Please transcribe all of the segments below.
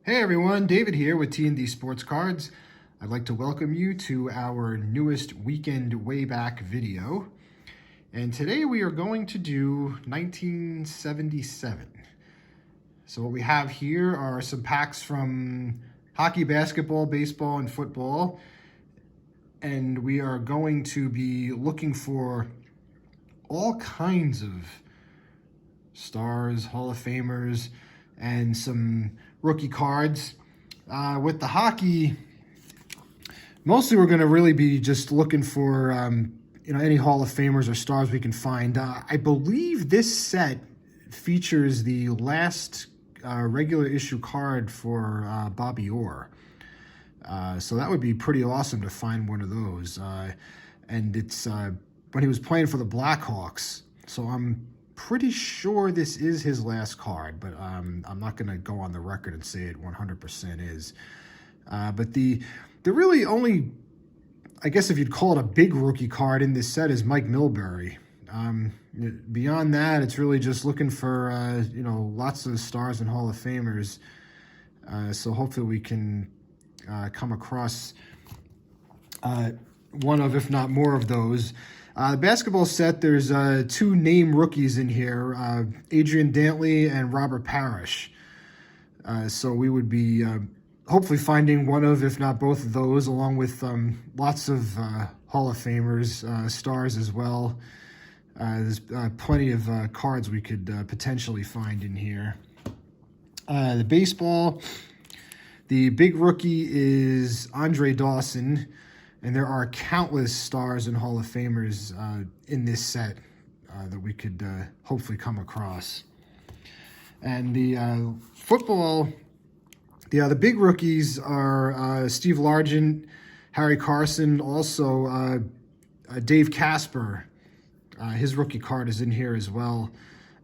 Hey everyone, David here with T&D Sports Cards. I'd like to welcome you to our newest weekend Wayback video. And today we are going to do 1977. So what we have here are some packs from hockey, basketball, baseball, and football. And we are going to be looking for all kinds of stars, Hall of Famers, and some rookie cards. With the hockey, mostly we're going to really be just looking for any Hall of Famers or stars we can find. I believe this set features the last regular issue card for Bobby Orr. So that would be pretty awesome to find one of those. And it's when he was playing for the Blackhawks. So I'm pretty sure this is his last card, but I'm not going to go on the record and say it 100% is. But the really only, I guess if you'd call it a big rookie card in this set, is Mike Milbury. Beyond that, it's really just looking for, lots of stars and Hall of Famers. So hopefully we can come across one of, if not more of those. The basketball set, there's two name rookies in here, Adrian Dantley and Robert Parrish. So we would be hopefully finding one of, if not both of those, along with lots of Hall of Famers, stars as well. There's plenty of cards we could potentially find in here. The baseball, the big rookie is Andre Dawson. And there are countless stars and Hall of Famers in this set that we could hopefully come across. And the football, the big rookies are Steve Largent, Harry Carson, also Dave Casper. His rookie card is in here as well,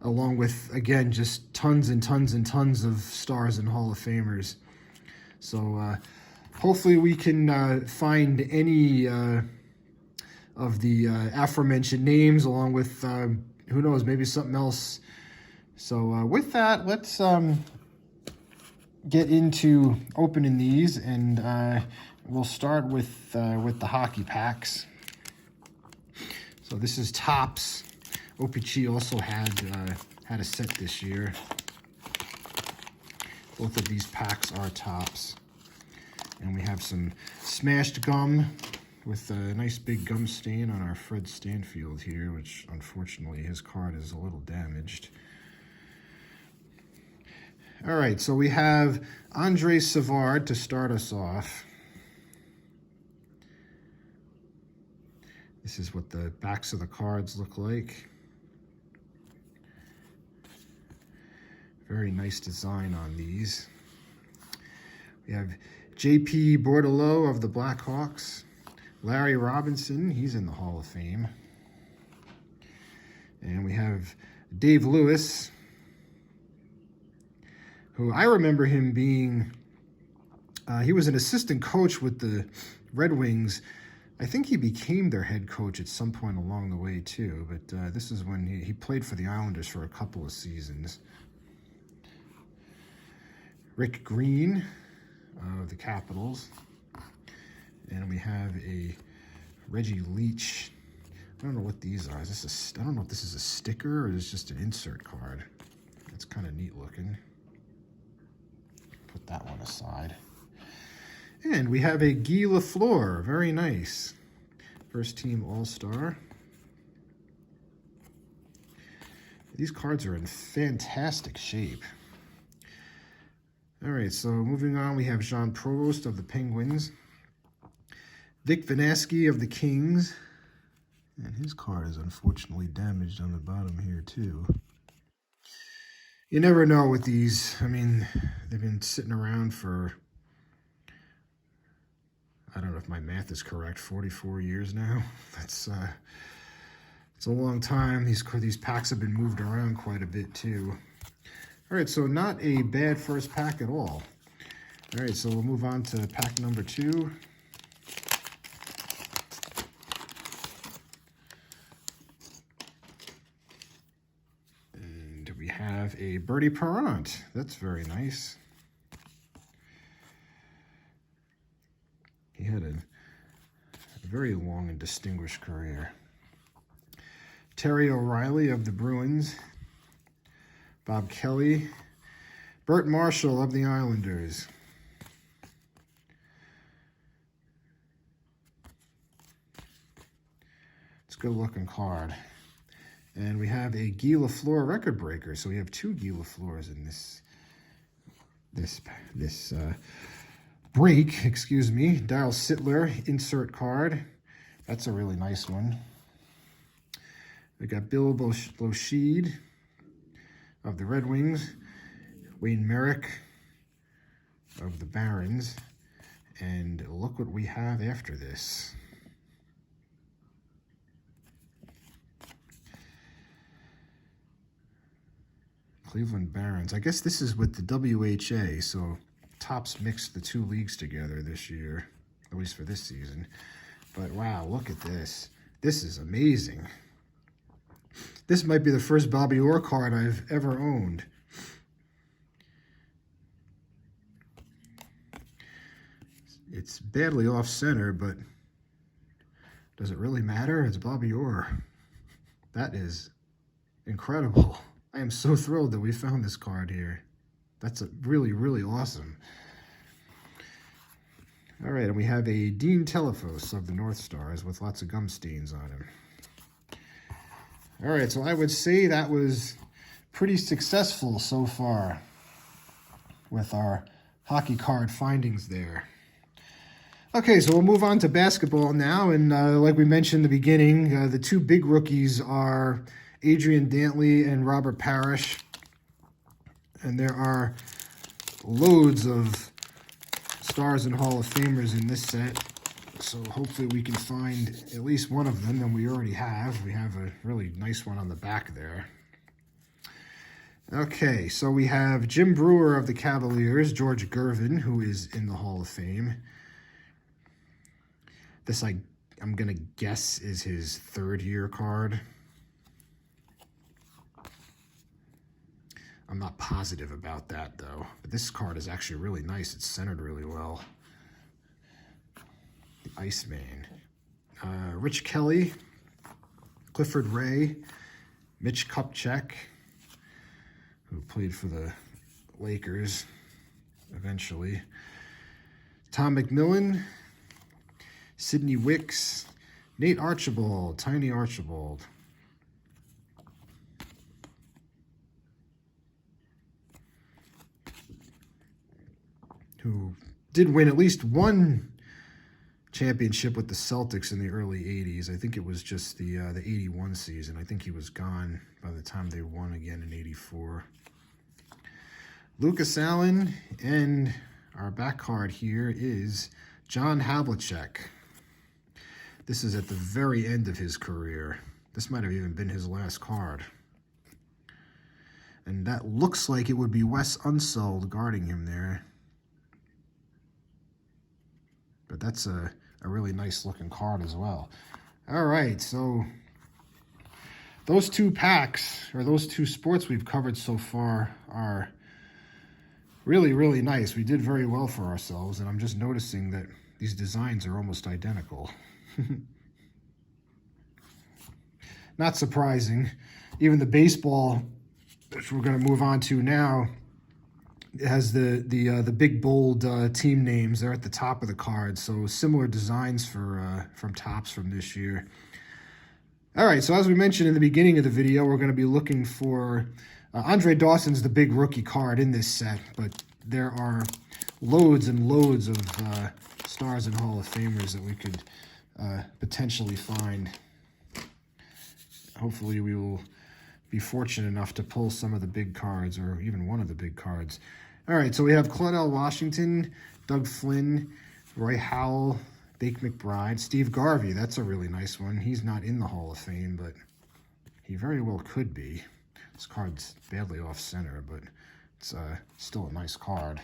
along with, again, just tons and tons and tons of stars and Hall of Famers. So hopefully we can find any of the aforementioned names, along with, who knows, maybe something else. So with that, let's get into opening these, and we'll start with the hockey packs. So this is Topps. OPG also had a set this year. Both of these packs are Topps. And we have some smashed gum with a nice big gum stain on our Fred Stanfield here, which unfortunately his card is a little damaged. All right, so we have Andre Savard to start us off. This is what the backs of the cards look like. Very nice design on these. We have J.P. Bordelot of the Blackhawks. Larry Robinson, he's in the Hall of Fame. And we have Dave Lewis, who I remember him being, he was an assistant coach with the Red Wings. I think he became their head coach at some point along the way too, but this is when he played for the Islanders for a couple of seasons. Rick Green of the Capitals. And we have a Reggie Leach. I don't know what these are. Is this I don't know if this is a sticker or is this just an insert card. It's kind of neat looking. Put that one aside. And we have a Guy Lafleur. Very nice. First team All-Star. These cards are in fantastic shape. All right, so moving on, we have Jean Provost of the Penguins. Vic Vanasky of the Kings. And his card is unfortunately damaged on the bottom here, too. You never know with these. I mean, they've been sitting around for, I don't know if my math is correct, 44 years now. It's a long time. These packs have been moved around quite a bit, too. All right, so not a bad first pack at all. All right, so we'll move on to pack number 2. And we have a Bertie Parent. That's very nice. He had a very long and distinguished career. Terry O'Reilly of the Bruins. Bob Kelly. Burt Marshall of the Islanders. It's a good looking card. And we have a Guy Lafleur record breaker. So we have two Guy Lafleurs in this break, excuse me. Daryl Sittler insert card. That's a really nice one. We got Bill Bouchide of the Red Wings, Wayne Merrick of the Barons, and look what we have after this. Cleveland Barons. I guess this is with the WHA, so Topps mixed the two leagues together this year, at least for this season. But wow, look at this. This is amazing. This might be the first Bobby Orr card I've ever owned. It's badly off center, but does it really matter? It's Bobby Orr. That is incredible. I am so thrilled that we found this card here. That's really, really awesome. All right, and we have a Dean Telephos of the North Stars with lots of gum stains on him. All right, so I would say that was pretty successful so far with our hockey card findings there. Okay, so we'll move on to basketball now, and like we mentioned in the beginning, the two big rookies are Adrian Dantley and Robert Parrish, and there are loads of stars and Hall of Famers in this set. So hopefully we can find at least one of them, and we already have. We have a really nice one on the back there. Okay, so we have Jim Brewer of the Cavaliers, George Gervin, who is in the Hall of Fame. This, I'm going to guess, is his third-year card. I'm not positive about that, though. But this card is actually really nice. It's centered really well. The Iceman. Rich Kelly, Clifford Ray, Mitch Kupchak, who played for the Lakers eventually. Tom McMillan, Sidney Wicks, Nate Archibald, Tiny Archibald. Who did win at least one championship with the Celtics in the early 80s. I think it was just the 81 season. I think he was gone by the time they won again in 84. Lucas Allen, and our back card here is John Havlicek. This is at the very end of his career. This might have even been his last card. And that looks like it would be Wes Unseld guarding him there. But that's a really nice looking card as well. All right, so those two packs, or those two sports we've covered so far, are really, really nice. We did very well for ourselves, and I'm just noticing that these designs are almost identical. Not surprising. Even the baseball, which we're going to move on to now, it has the big bold team names. They're at the top of the card, so similar designs from Topps from this year. All right, so as we mentioned in the beginning of the video, we're going to be looking for Andre Dawson's the big rookie card in this set, but there are loads and loads of stars and Hall of Famers that we could potentially find. Hopefully we will be fortunate enough to pull some of the big cards, or even one of the big cards. All right, so we have Claudell Washington, Doug Flynn, Roy Howell, Bake McBride, Steve Garvey. That's a really nice one. He's not in the Hall of Fame, but he very well could be. This card's badly off center, but it's still a nice card.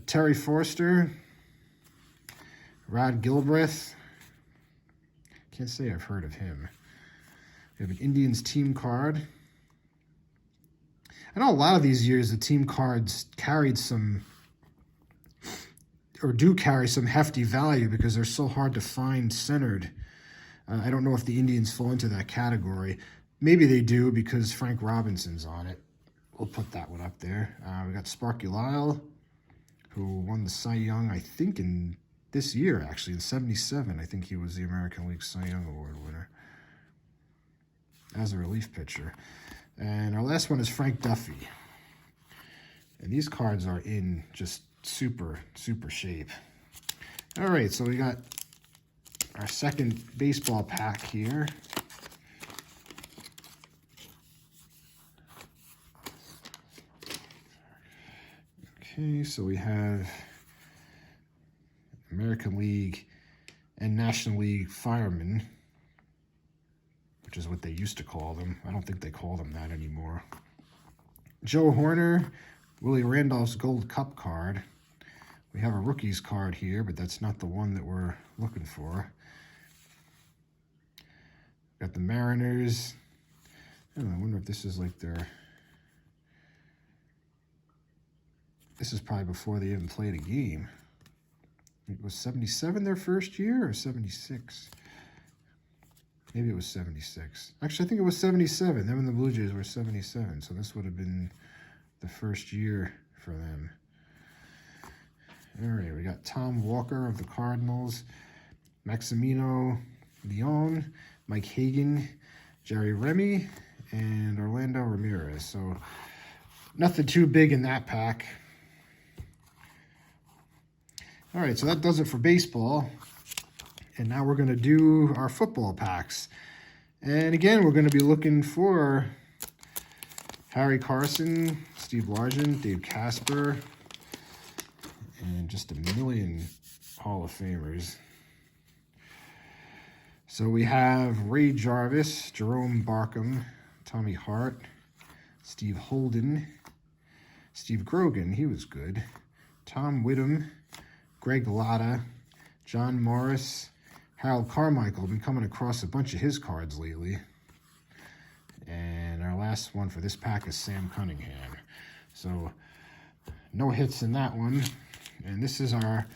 Terry Forster, Rod Gilbreth. Can't say I've heard of him. We have an Indians team card. I know a lot of these years the team cards carried some or do carry some hefty value because they're so hard to find centered. I don't know if the Indians fall into that category. Maybe they do because Frank Robinson's on it. We'll put that one up there. We got Sparky Lyle, who won the Cy Young, I think, in this year, actually, in '77. I think he was the American League Cy Young Award winner as a relief pitcher. And our last one is Frank Duffy. And these cards are in just super, super shape. All right, so we got our second baseball pack here. Okay, so we have American League and National League firemen, which is what they used to call them. I don't think they call them that anymore. Joe Horner, Willie Randolph's Gold Cup card. We have a rookies card here, but that's not the one that we're looking for. Got the Mariners. I don't know, I wonder if this is like their... This is probably before they even played a game. It was 77 their first year or 76? Maybe it was 76. Actually, I think it was 77. Them and the Blue Jays were 77, so this would have been the first year for them. All right, we got Tom Walker of the Cardinals, Maximino Leon, Mike Hagan, Jerry Remy, and Orlando Ramirez. So nothing too big in that pack. All right, so that does it for baseball. And now we're going to do our football packs. And again, we're going to be looking for Harry Carson, Steve Largent, Dave Casper, and just a million Hall of Famers. So we have Ray Jarvis, Jerome Barkham, Tommy Hart, Steve Holden, Steve Grogan, he was good, Tom Whittam, Greg Latta, John Morris, Harold Carmichael. I've been coming across a bunch of his cards lately. And our last one for this pack is Sam Cunningham. So no hits in that one. And this is our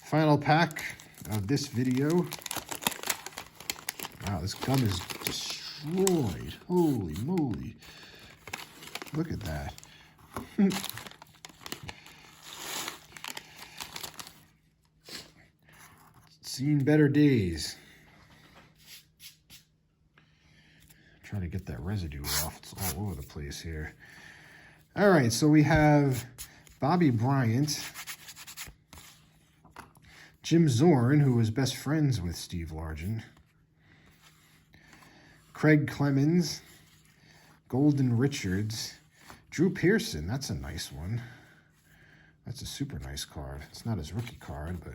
final pack of this video. Wow, this gum is destroyed. Holy moly. Look at that. Seen better days. Trying to get that residue off. It's all over the place here. All right, so we have Bobby Bryant, Jim Zorn, who was best friends with Steve Largent, Craig Clemens, Golden Richards, Drew Pearson. That's a nice one. That's a super nice card. It's not his rookie card, but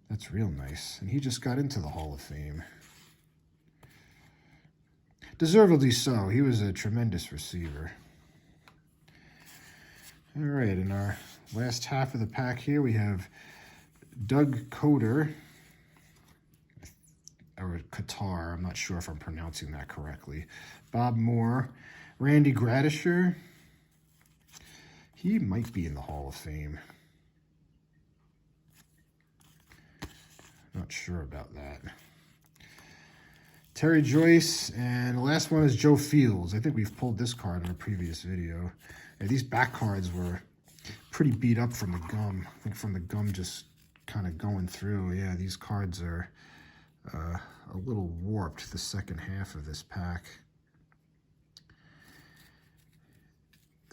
that's real nice. And he just got into the Hall of Fame. Deservedly so. He was a tremendous receiver. All right, in our last half of the pack here, we have Doug Coder, or Qatar. I'm not sure if I'm pronouncing that correctly. Bob Moore, Randy Gradisher. He might be in the Hall of Fame. Not sure about that. Terry Joyce, and the last one is Joe Fields. I think we've pulled this card in a previous video. Yeah, these back cards were pretty beat up from the gum. I think from the gum just kind of going through. Yeah, these cards are a little warped, the second half of this pack.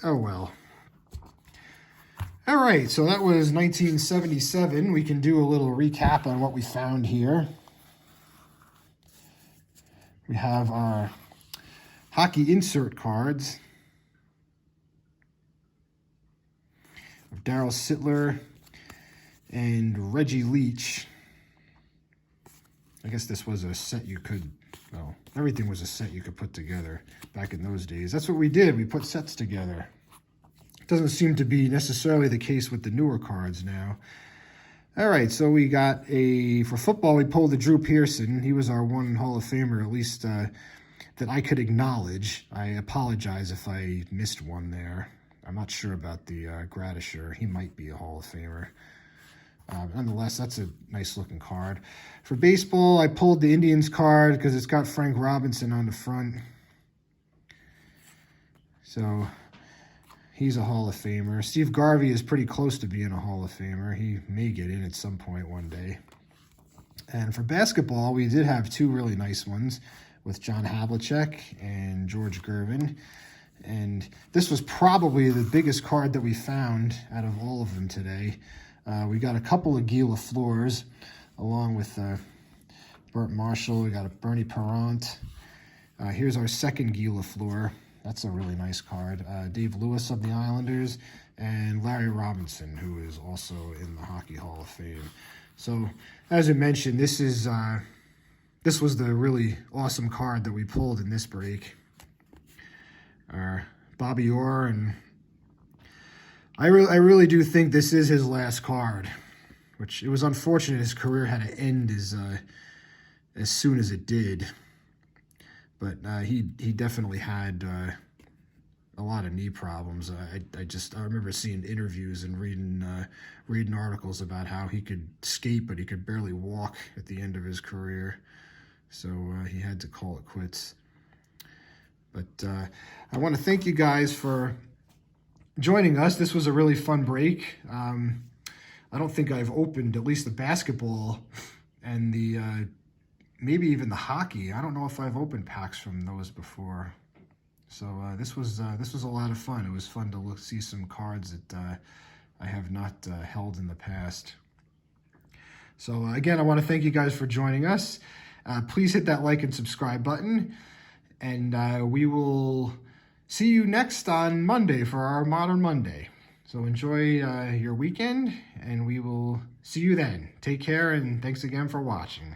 Oh well. All right, so that was 1977. We can do a little recap on what we found here. We have our hockey insert cards of Darryl Sittler and Reggie Leach. I guess this was a set you could, well, everything was a set you could put together back in those days. That's what we did. We put sets together. Doesn't seem to be necessarily the case with the newer cards now. All right, so we got for football, we pulled the Drew Pearson. He was our one Hall of Famer, at least that I could acknowledge. I apologize if I missed one there. I'm not sure about the Gradisher. He might be a Hall of Famer. Nonetheless, that's a nice looking card. For baseball, I pulled the Indians card because it's got Frank Robinson on the front. So he's a Hall of Famer. Steve Garvey is pretty close to being a Hall of Famer. He may get in at some point one day. And for basketball, we did have two really nice ones with John Havlicek and George Gervin. And this was probably the biggest card that we found out of all of them today. We got a couple of Guy Lafleurs, along with Burt Marshall. We got a Bernie Parent. Here's our second Guy Lafleur. That's a really nice card. Dave Lewis of the Islanders, and Larry Robinson, who is also in the Hockey Hall of Fame. So, as I mentioned, this was the really awesome card that we pulled in this break. Bobby Orr, and I really do think this is his last card, which it was unfortunate his career had to end as soon as it did. But he definitely had a lot of knee problems. I remember seeing interviews and reading articles about how he could skate, but he could barely walk at the end of his career. So he had to call it quits. But I want to thank you guys for joining us. This was a really fun break. I don't think I've opened at least the basketball and the maybe even the hockey. I don't know if I've opened packs from those before. So this was a lot of fun. It was fun to see some cards that I have not held in the past. So again, I want to thank you guys for joining us. Please hit that like and subscribe button, and we will see you next on Monday for our Modern Monday. So enjoy your weekend, and we will see you then. Take care, and thanks again for watching.